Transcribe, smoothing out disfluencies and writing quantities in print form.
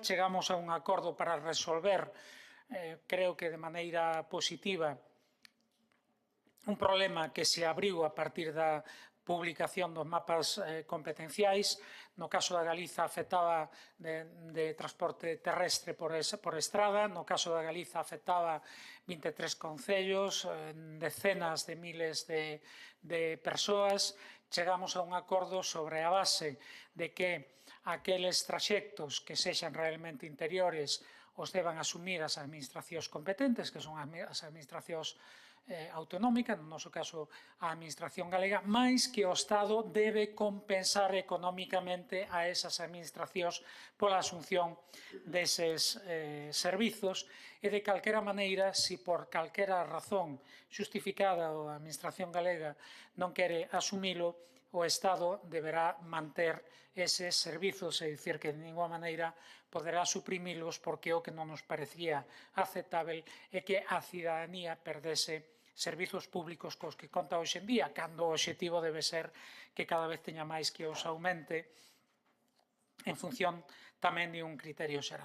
Chegamos a un acordo para resolver, creo que de maneira positiva, un problema que se abriu a partir da publicación dos mapas competenciais. No caso da Galiza afectaba de transporte terrestre por estrada, no caso da Galiza afectaba 23 concellos, decenas de miles de persoas. Chegamos a un acordo sobre a base de que aqueles traxectos que sexan realmente interiores os deban asumir as administracións competentes, que son as administracións autonómicas, no noso caso a administración galega, máis que o Estado debe compensar económicamente a esas administracións pola asunción deses servizos e de calquera maneira, se por calquera razón xustificada a administración galega non quere asumilo, o Estado deberá manter eses servizos, é dicir, que de ninguna maneira poderá suprimilos, porque o que non nos parecía aceptável é que a cidadanía perdese servizos públicos cos que conta hoxe en día, cando o obxectivo debe ser que cada vez teña máis que os aumente en función tamén de un criterio xeral.